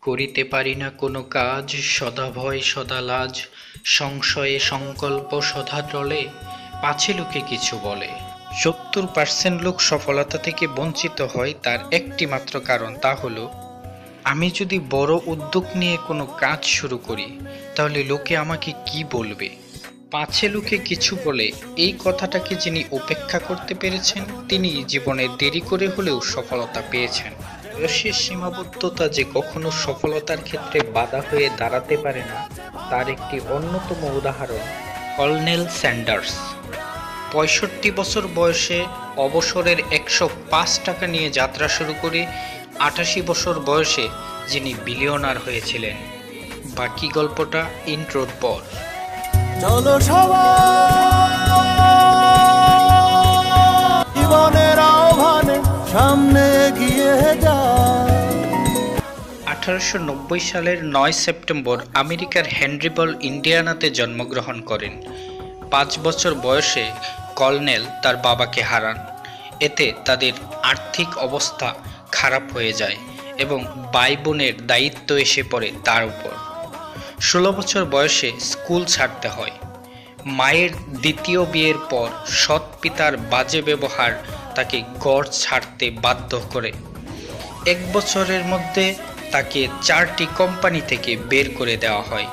করিতে পারি না কোনো কাজ, সদা ভয় সদা লাজ, সংশয়ে সংকল্প সদা টলে, পাছে লোকে কিছু বলে। 70% লোক সফলতা থেকে বঞ্চিত হয় তার একটি মাত্র কারণ, তা হলো আমি যদি বড় উদ্যোগ নিয়ে কোনো কাজ শুরু করি তাহলে লোকে আমাকে কি বলবে। পাছে লোকে কিছু বলে, এই কথাটাকে যিনি উপেক্ষা করতে পেরেছেন তিনি জীবনে দেরি করে হলেও সফলতা পেয়েছেন। বয়সের সীমাবদ্ধতা যে কখনো সফলতার ক্ষেত্রে বাধা হয়ে দাঁড়াতে পারে না তার একটি অন্যতম উদাহরণ কর্নেল স্যান্ডার্স। 65 বছর বয়সে অবসরের 105 টাকা নিয়ে যাত্রা শুরু করে 88 বছর বয়সে যিনি বিলিয়নার হয়েছিলেন। বাকি গল্পটা ইন্ট্রোর পর। চলো সবাই জীবনের আহ্বানে সামনে এগিয়ে যায়। 1890 সালের 9 সেপ্টেম্বর আমেরিকার হেনরিবল, ইন্ডিয়ানাতে জন্মগ্রহণ করেন। 5 বছর বয়সে কর্নেল তার বাবাকে হারান। এতে তাদের আর্থিক অবস্থা খারাপ হয়ে যায় এবং ভাই বোনের দায়িত্ব এসে পড়ে তার উপর। 16 বছর বয়সে স্কুল ছাড়তে হয়। মায়ের দ্বিতীয় বিয়ের পর সৎ পিতার বাজে ব্যবহার তাকে ঘর ছাড়তে বাধ্য করে। 1 বছরের মধ্যে তাকে 4টি কোম্পানি থেকে বের করে দেওয়া হয়।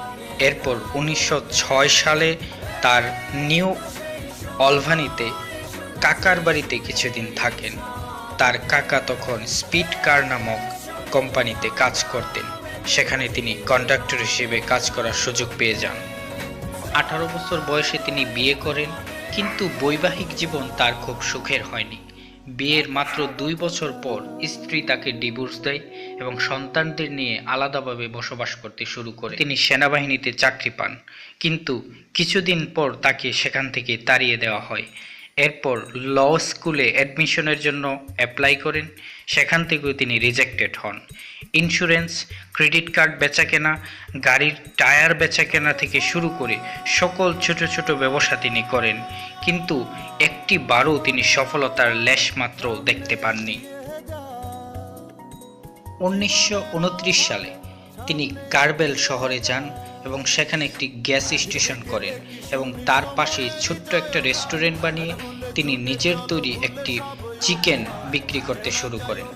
এরপর 1906 সালে তার নিউ অলভানিতে কাকার বাড়িতে কিছুদিন থাকেন। তার কাকা তখন স্পিড কার নামক কোম্পানিতে কাজ করতেন। সেখানে তিনি কন্ডাক্টর হিসেবে কাজ করার সুযোগ পেয়ে যান। 18 বছর বয়সে তিনি বিয়ে করেন, কিন্তু বৈবাহিক জীবন তার খুব সুখের হয়নি। বিয়ের মাত্র 2 বছর পর স্ত্রী তাকে ডিভোর্স দেয় এবং সন্তানদের নিয়ে আলাদাভাবে বসবাস করতে শুরু করে। তিনি সেনাবাহিনীতে চাকরি পান, কিন্তু কিছুদিন পর তাকে সেখান থেকে তাড়িয়ে দেওয়া হয়। এরপর ল স্কুলে অ্যাডমিশনের জন্য অ্যাপ্লাই করেন, সেখান থেকেও তিনি রিজেক্টেড হন। ইন্স্যুরেন্স, ক্রেডিট কার্ড বেচাকেনা, গাড়ির টায়ার বেচাকেনা থেকে শুরু করে সকল ছোট ছোট ব্যবসা তিনি করেন, কিন্তু একটি বারও তিনি সফলতার লেশমাত্র দেখতে পাননি। 1929 সালে তিনি কারবেল শহরে যান এবং সেখানে একটি গ্যাস স্টেশন করেন এবং তার পাশে ছোট্ট একটা রেস্টুরেন্ট বানিয়ে তিনি নিজের তৈরি একটি চিকেন বিক্রি করতে শুরু করেন।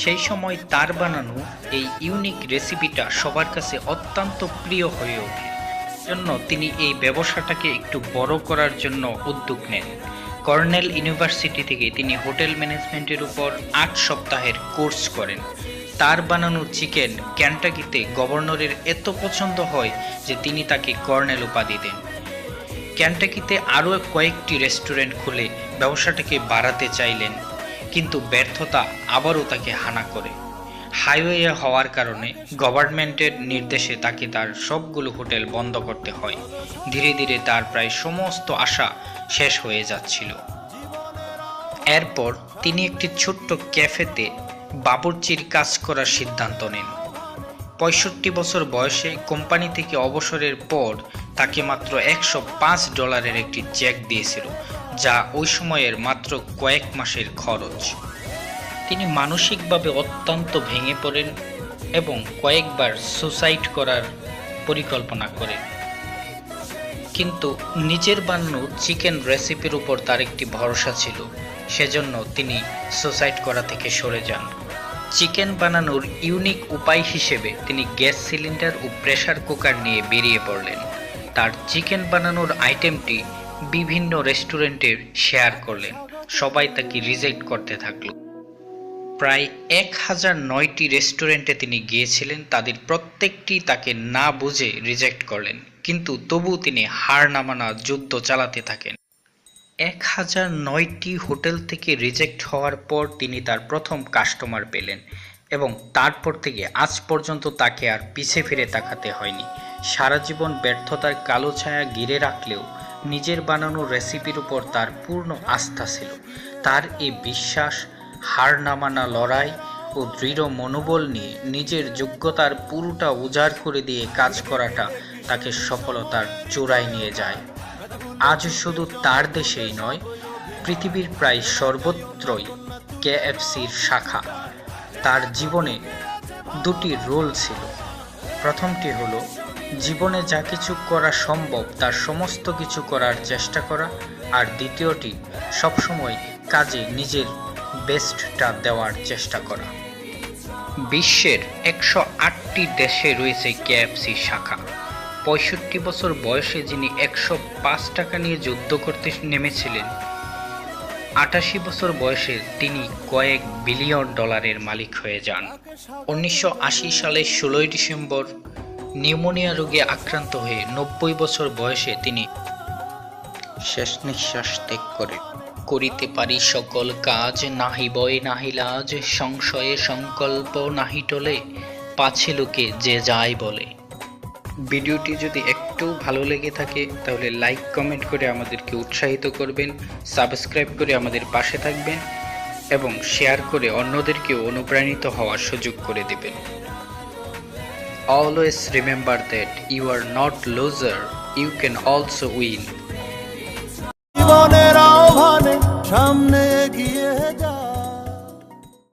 সেই সময় তার বানানো এই ইউনিক রেসিপিটা সবার কাছে অত্যন্ত প্রিয় হয়ে ওঠে। জন্য তিনি এই ব্যবসাটাকে একটু বড় করার জন্য উদ্যোগ নেন। কর্নেল ইউনিভার্সিটি থেকে তিনি হোটেল ম্যানেজমেন্টের উপর 8 সপ্তাহের কোর্স করেন। তার বানানো চিকেন কেন্টাকিতে গভর্নরের এত পছন্দ হয় যে তিনি তাকে কর্নেল উপাধি দেন। কেন্টাকিতে আরও কয়েকটি রেস্টুরেন্ট খুলে ব্যবসাটাকে বাড়াতে চাইলেন, কিন্তু ব্যর্থতা আবারও তাকে হানা করে। হাইওয়ে হওয়ার কারণে গভর্নমেন্টের নির্দেশে তাকে তার সবগুলো হোটেল বন্ধ করতে হয়। ধীরে ধীরে তার প্রায় সমস্ত আশা শেষ হয়ে যাচ্ছিল। এরপর তিনি একটি ছোট্ট ক্যাফেতে বাবুর্চির কাজ করার সিদ্ধান্ত নেন। 65 বছর বয়সে কোম্পানি থেকে অবসরের পর তাকে মাত্র $105 একটি চেক দিয়েছিল, যা ওই সময়ের মাত্র কয়েক মাসের খরচ। তিনি মানসিকভাবে অত্যন্ত ভেঙে পড়েন এবং কয়েকবার সুসাইড করার পরিকল্পনা করেন, কিন্তু নিজের বানানো চিকেন রেসিপির উপর তার একটি ভরসা ছিল, সেজন্য তিনি সুসাইড করা থেকে সরে যান। চিকেন বানানোর ইউনিক উপায় হিসেবে তিনি গ্যাস সিলিন্ডার ও প্রেসার কুকার নিয়ে বেরিয়ে পড়লেন। তার চিকেন বানানোর আইটেমটি বিভিন্ন রেস্টুরেন্টে শেয়ার করলেন। সবাই তাকে রিজেক্ট করতে থাকলো। প্রায় 1009টি রেস্টুরেন্টে তিনি গিয়েছিলেন, তাদের প্রত্যেকটি তাকে না বুঝে রিজেক্ট করলেন, কিন্তু তবুও তিনি হার না মানা যুদ্ধ চালাতে থাকেন। 1009টি হোটেল থেকে রিজেক্ট হওয়ার পর তিনি তার প্রথম কাস্টমার পেলেন এবং তারপর থেকে আজ পর্যন্ত তাকে আর পিছে ফিরে তাকাতে হয়নি। সারা জীবন ব্যর্থতার কালো ছায়া ঘিরে রাখলেও নিজের বানানো রেসিপির উপর তার পূর্ণ আস্থা ছিল। তার এই বিশ্বাস, হার না মানা লড়াই ও দৃঢ় মনোবল নিয়ে নিজের যোগ্যতার পুরোটা উজাড় করে দিয়ে কাজ করাটা তাকে সফলতার চূড়ায় নিয়ে যায়। আজ শুধু তার দেশেই নয়, পৃথিবীর প্রায় সর্বত্রই কেএফসির শাখা। তার জীবনে দুটি রোল ছিল। প্রথমটি হলো জীবনে যা কিছু করা সম্ভব তার সমস্ত কিছু করার চেষ্টা করা, আর দ্বিতীয়টি সবসময় কাজে নিজের বেস্টটা দেওয়ার চেষ্টা করা। বিশ্বের 108টি দেশে রয়েছে কেএফসি শাখা। 65 বছর বয়সে যিনি 105 টাকা নিয়ে যুদ্ধ করতে নেমেছিলেন, 88 বছর বয়সে তিনি কয়েক বিলিয়ন ডলারের মালিক হয়ে যান। 1980 সালের 16 ডিসেম্বর নিউমোনিয়া রোগে আক্রান্ত হয়ে 90 বছর বয়সে তিনি শেষ নিঃশ্বাস ত্যাগ করেন। করিতে পারি সকল কাজ, নাহি ভয় নাহি লাজ, সংশয়ে সংকল্প নাহি টলে, পাছে লোকে যে যায় বলে। ভিডিওটি যদি একটু ভালো লেগে থাকে তাহলে লাইক কমেন্ট করে আমাদেরকে উৎসাহিত করবেন, সাবস্ক্রাইব করে আমাদের পাশে থাকবেন এবং শেয়ার করে অন্যদেরকেও অনুপ্রাণিত হওয়ার সুযোগ করে দেবেন। Always remember that you are not loser, you can also win. জীবনের আহ্বানে সামনে